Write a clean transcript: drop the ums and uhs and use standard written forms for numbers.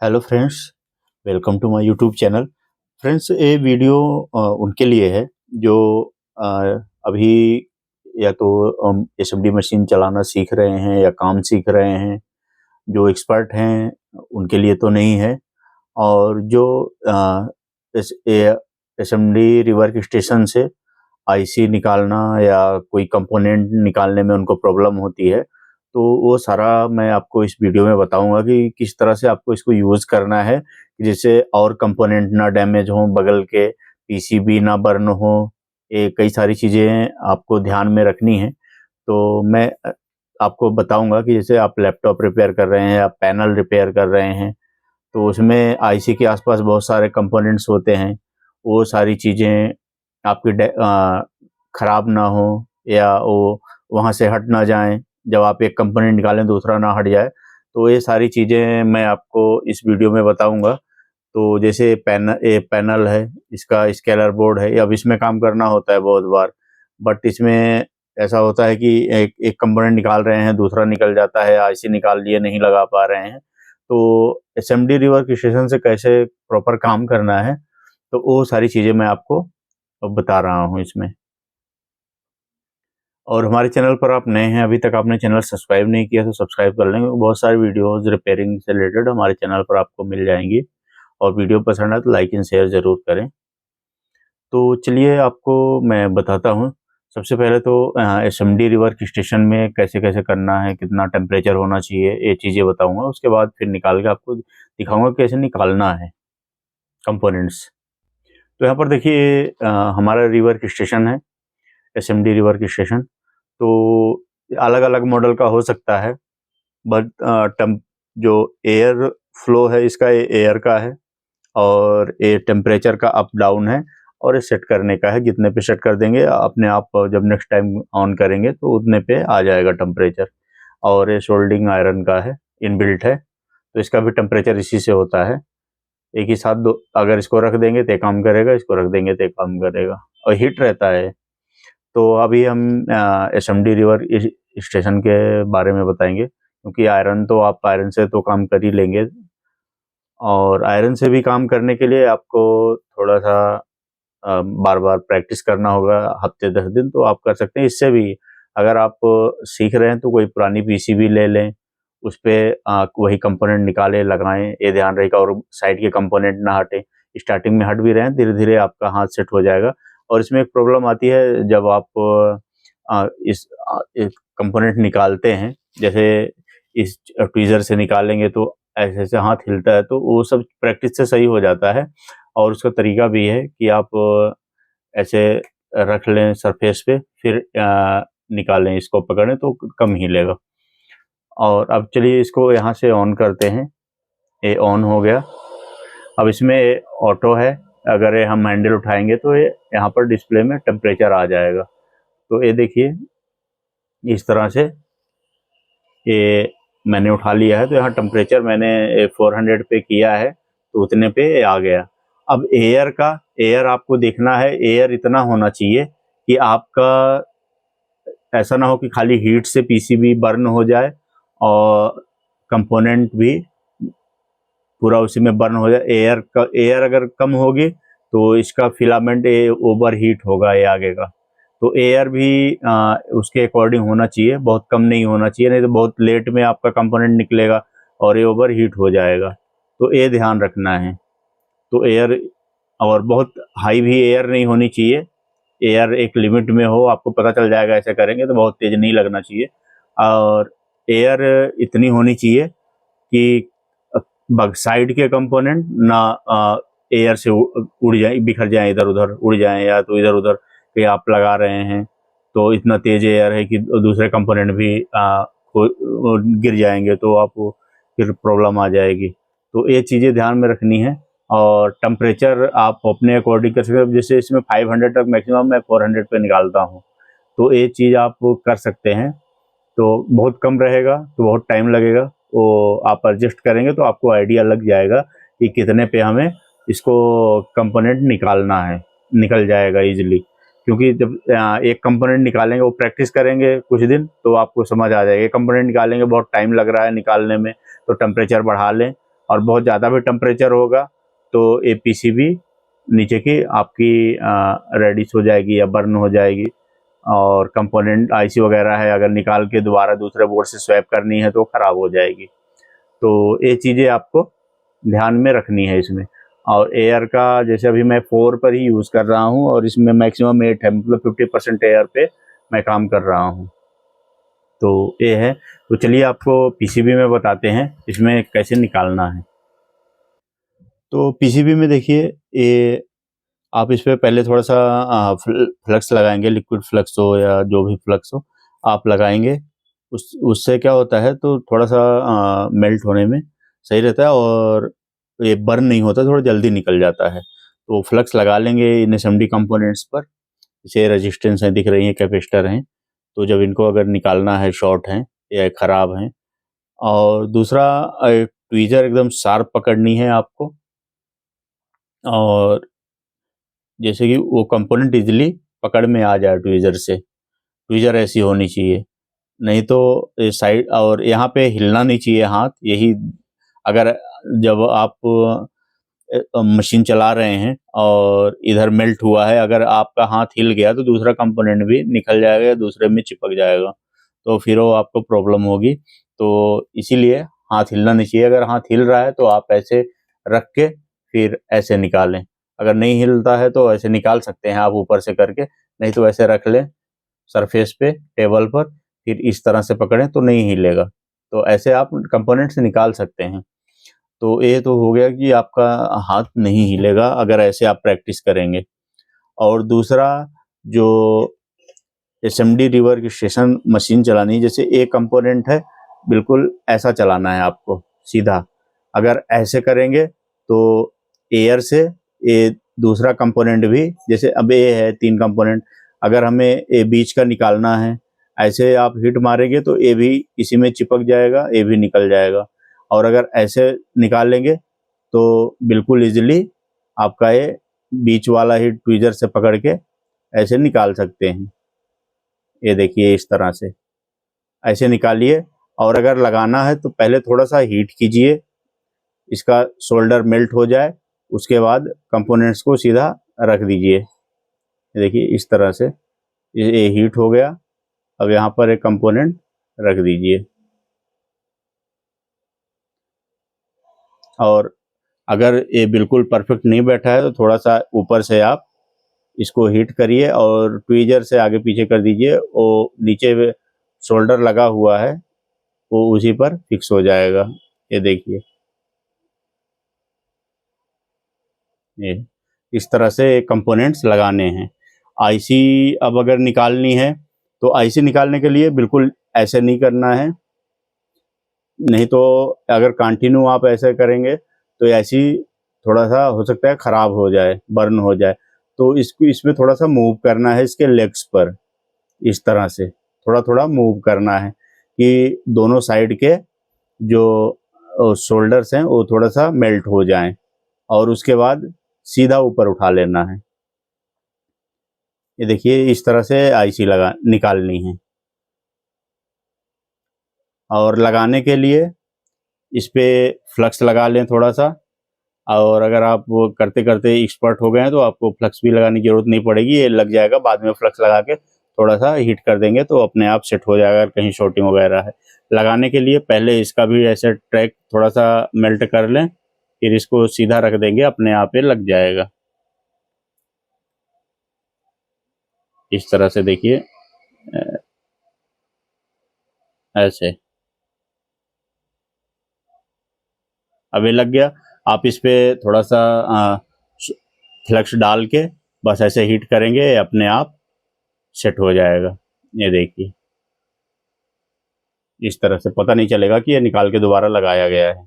Hello friends, welcome to my YouTube channel. Friends, ये video उनके लिए है जो अ, अभी या तो एसएमडी मशीन चलाना सीख रहे हैं या काम सीख रहे हैं। जो एक्सपर्ट हैं उनके लिए तो नहीं है। और जो एसएमडी रिवर्क स्टेशन से आईसी निकालना या कोई कंपोनेंट निकालने में उनको प्रॉब्लम होती है, तो वो सारा मैं आपको इस वीडियो में बताऊंगा कि किस तरह से आपको इसको यूज़ करना है, जिससे और कंपोनेंट ना डैमेज हो, बगल के पीसीबी ना बर्न हो। ये कई सारी चीज़ें आपको ध्यान में रखनी है। तो मैं आपको बताऊंगा कि जैसे आप लैपटॉप रिपेयर कर रहे हैं या पैनल रिपेयर कर रहे हैं, तो उसमें आईसी के आसपास बहुत सारे कंपोनेंट्स होते हैं। वो सारी चीज़ें आपकी खराब ना हो या वो वहाँ से हट ना जाएँ। जब आप एक कंपोनेंट निकालें दूसरा ना हट जाए। तो ये सारी चीज़ें मैं आपको इस वीडियो में बताऊँगा। तो जैसे ये पैनल है, इसका स्केलर बोर्ड है, अब इसमें काम करना होता है बहुत बार। बट इसमें ऐसा होता है कि एक एक कंपोनेंट निकाल रहे हैं, दूसरा निकल जाता है, आईसी निकाल लिए नहीं लगा पा रहे हैं। तो एसएमडी रिवर्क स्टेशन से कैसे प्रॉपर काम करना है, तो वो सारी चीज़ें मैं आपको बता रहा हूँ इसमें। और हमारे चैनल पर आप नए हैं, अभी तक आपने चैनल सब्सक्राइब नहीं किया तो सब्सक्राइब कर लेंगे। बहुत सारी वीडियोस रिपेयरिंग से रिलेटेड हमारे चैनल पर आपको मिल जाएंगी। और वीडियो पसंद आए तो लाइक एंड शेयर ज़रूर करें। तो चलिए आपको मैं बताता हूँ। सबसे पहले तो एसएमडी रिवर्क स्टेशन में कैसे-कैसे करना है, कितना टेम्परेचर होना चाहिए, ये चीज़ें बताऊँगा। उसके बाद फिर निकाल के आपको दिखाऊँगा कैसे निकालना है कंपोनेंट्स। तो यहाँ पर देखिए हमारा रिवर्क स्टेशन है, एसएमडी रिवर्क स्टेशन। तो अलग-अलग मॉडल का हो सकता है, बट जो एयर फ्लो है इसका ये एयर का है, और ये टेम्परेचर का अप डाउन है, और ये सेट करने का है। जितने पे सेट कर देंगे अपने आप, जब नेक्स्ट टाइम ऑन करेंगे तो उतने पे आ जाएगा टेम्परेचर। और ये सोल्डिंग आयरन का है, इनबिल्ट है, तो इसका भी टेम्परेचर इसी से होता है। एक ही साथ दो, अगर इसको रख देंगे तो काम करेगा, इसको रख देंगे तो काम करेगा, और हीट रहता है। तो अभी हम एसएमडी रिवर स्टेशन के बारे में बताएंगे, क्योंकि आयरन तो आप आयरन से तो काम कर ही लेंगे। और आयरन से भी काम करने के लिए आपको थोड़ा सा बार बार प्रैक्टिस करना होगा, हफ्ते 10 दिन तो आप कर सकते हैं। इससे भी अगर आप सीख रहे हैं तो कोई पुरानी पीसीबी ले लें, उस पर वही कंपोनेंट निकालें, लगाएं, ये ध्यान रहेगा। और साइड के कंपोनेंट ना हटें। स्टार्टिंग में हट भी रहे हैं, धीरे धीरे आपका हाथ सेट हो जाएगा। और इसमें एक प्रॉब्लम आती है, जब आप एक कंपोनेंट निकालते हैं, जैसे इस ट्वीजर से निकालेंगे तो ऐसे ऐसे हाथ हिलता है, तो वो सब प्रैक्टिस से सही हो जाता है। और उसका तरीका भी है कि आप ऐसे रख लें सरफेस पे, फिर निकालें, इसको पकड़ें तो कम हिलेगा। और अब चलिए इसको यहाँ से ऑन करते हैं। ये ऑन हो गया। अब इसमें ऑटो है, अगर ये हम हैंडल उठाएंगे तो ये यहाँ पर डिस्प्ले में टेम्परेचर आ जाएगा। तो ये देखिए इस तरह से ये मैंने उठा लिया है, तो यहाँ टेम्परेचर मैंने 400 पे किया है, तो उतने पे आ गया। अब एयर आपको देखना है, एयर इतना होना चाहिए कि आपका ऐसा ना हो कि खाली हीट से पीसीबी बर्न हो जाए और कंपोनेंट भी पूरा उसी में बर्न हो जाए। एयर अगर कम होगी तो इसका फिलामेंट ओवर हीट होगा, ये आगे का। तो एयर भी उसके अकॉर्डिंग होना चाहिए, बहुत कम नहीं होना चाहिए, नहीं तो बहुत लेट में आपका कंपोनेंट निकलेगा और ये ओवर हीट हो जाएगा। तो ये ध्यान रखना है। तो एयर, और बहुत हाई भी एयर नहीं होनी चाहिए, एयर एक लिमिट में हो। आपको पता चल जाएगा ऐसे करेंगे तो, बहुत तेज नहीं लगना चाहिए। और एयर इतनी होनी चाहिए कि साइड के कंपोनेंट ना एयर से उड़ जाए, बिखर जाए, इधर उधर उड़ जाए, या तो इधर उधर कहीं आप लगा रहे हैं तो इतना तेज एयर है कि दूसरे कंपोनेंट भी गिर जाएंगे, तो आपको फिर प्रॉब्लम आ जाएगी। तो ये चीज़ें ध्यान में रखनी है। और टेम्परेचर आप अपने अकॉर्डिंग कर सकते हो। जैसे इसमें 500 तक मैक्सिमम, मैं 400 पे निकालता हूँ। तो ये चीज़ आप कर सकते हैं। तो बहुत कम रहेगा तो बहुत टाइम लगेगा, वो आप एडजस्ट करेंगे तो आपको आइडिया लग जाएगा कि कितने पे हमें इसको कंपोनेंट निकालना है, निकल जाएगा इजीली। क्योंकि जब एक कंपोनेंट निकालेंगे, वो प्रैक्टिस करेंगे कुछ दिन तो आपको समझ आ जाएगा। एक कंपोनेंट निकालेंगे बहुत टाइम लग रहा है निकालने में, तो टेम्परेचर बढ़ा लें और बहुत ज़्यादा भी टेम्परेचर होगा तो ये पीसीबी नीचे की आपकी रेडिश हो जाएगी या बर्न हो जाएगी, और कंपोनेंट आईसी वगैरह है अगर निकाल के दोबारा दूसरे बोर्ड से स्वैप करनी है तो ख़राब हो जाएगी। तो ये चीज़ें आपको ध्यान में रखनी है इसमें। और एयर का जैसे अभी मैं 4 पर ही यूज़ कर रहा हूँ और इसमें मैक्सिमम 8 है, मतलब 50% एयर पे मैं काम कर रहा हूँ। तो ये है। तो चलिए आपको पीसीबी में बताते हैं इसमें कैसे निकालना है। तो पीसीबी में देखिए, ये आप इस पे पहले थोड़ा सा फ्लक्स लगाएंगे, लिक्विड फ्लक्स हो या जो भी फ्लक्स हो आप लगाएंगे। उससे क्या होता है, तो थोड़ा सा मेल्ट होने में सही रहता है और ये बर्न नहीं होता, थोड़ा जल्दी निकल जाता है। तो फ्लक्स लगा लेंगे इन एसएमडी कंपोनेंट्स पर, जैसे रेजिस्टेंस है दिख रही है, कैपेसिटर हैं, तो जब इनको अगर निकालना है, शॉर्ट हैं या खराब हैं। और दूसरा, ट्वीजर एकदम शार्प पकड़नी है आपको, और जैसे कि वो कंपोनेंट इजीली पकड़ में आ जाए ट्वीजर से। ट्वीजर ऐसी होनी चाहिए, नहीं तो साइड और यहाँ पे हिलना नहीं चाहिए हाथ। यही अगर जब आप मशीन चला रहे हैं और इधर मेल्ट हुआ है, अगर आपका हाथ हिल गया तो दूसरा कंपोनेंट भी निकल जाएगा या दूसरे में चिपक जाएगा, तो फिर वो आपको प्रॉब्लम होगी। तो इसीलिए हाथ हिलना नहीं चाहिए। अगर हाथ हिल रहा है तो आप ऐसे रख के फिर ऐसे निकालें। अगर नहीं हिलता है तो ऐसे निकाल सकते हैं आप ऊपर से करके, नहीं तो ऐसे रख लें सरफेस पे टेबल पर, फिर इस तरह से पकड़ें तो नहीं हिलेगा। तो ऐसे आप कंपोनेंट से निकाल सकते हैं। तो ये तो हो गया कि आपका हाथ नहीं हिलेगा अगर ऐसे आप प्रैक्टिस करेंगे। और दूसरा, जो एसएमडी रिवर्क मशीन चलानी है, जैसे एक कंपोनेंट है बिल्कुल ऐसा चलाना है आपको सीधा। अगर ऐसे करेंगे तो एयर से ये दूसरा कंपोनेंट भी, जैसे अब ये है 3 कंपोनेंट, अगर हमें ये बीच का निकालना है, ऐसे आप हिट मारेंगे तो ये भी इसी में चिपक जाएगा, ये भी निकल जाएगा। और अगर ऐसे निकालेंगे तो बिल्कुल इजीली आपका ये बीच वाला ही ट्वीजर से पकड़ के ऐसे निकाल सकते हैं। ये देखिए इस तरह से ऐसे निकालिए। और अगर लगाना है तो पहले थोड़ा सा हीट कीजिए, इसका शोल्डर मेल्ट हो जाए, उसके बाद कंपोनेंट्स को सीधा रख दीजिए। देखिए इस तरह से ये हीट हो गया। अब यहाँ पर एक कंपोनेंट रख दीजिए। और अगर ये बिल्कुल परफेक्ट नहीं बैठा है तो थोड़ा सा ऊपर से आप इसको हीट करिए और ट्वीजर से आगे पीछे कर दीजिए। वो नीचे शोल्डर लगा हुआ है वो उसी पर फिक्स हो जाएगा। ये देखिए, ये इस तरह से कंपोनेंट्स लगाने हैं। आईसी अब अगर निकालनी है तो आईसी निकालने के लिए बिल्कुल ऐसे नहीं करना है, नहीं तो अगर कंटिन्यू आप ऐसे करेंगे तो ऐसी थोड़ा सा हो सकता है ख़राब हो जाए, बर्न हो जाए। तो इसको इसमें थोड़ा सा मूव करना है इसके लेग्स पर, इस तरह से थोड़ा थोड़ा मूव करना है कि दोनों साइड के जो शोल्डर्स हैं वो थोड़ा सा मेल्ट हो जाएं, और उसके बाद सीधा ऊपर उठा लेना है। ये देखिए इस तरह से आईसी लगा निकालनी है। और लगाने के लिए इस पे फ्लक्स लगा लें थोड़ा सा। और अगर आप वो करते करते एक्सपर्ट हो गए हैं तो आपको फ्लक्स भी लगाने की जरूरत नहीं पड़ेगी, ये लग जाएगा। बाद में फ्लक्स लगा के थोड़ा सा हीट कर देंगे तो अपने आप सेट हो जाएगा। अगर कहीं शॉर्टिंग वगैरह है, लगाने के लिए पहले इसका भी ऐसे ट्रैक थोड़ा सा मेल्ट कर लें, फिर इसको सीधा रख देंगे, अपने आप ये लग जाएगा। इस तरह से देखिए ऐसे अब ये लग गया। आप इस पे थोड़ा सा फ्लक्स डाल के बस ऐसे हीट करेंगे, अपने आप सेट हो जाएगा। ये देखिए इस तरह से पता नहीं चलेगा कि ये निकाल के दोबारा लगाया गया है।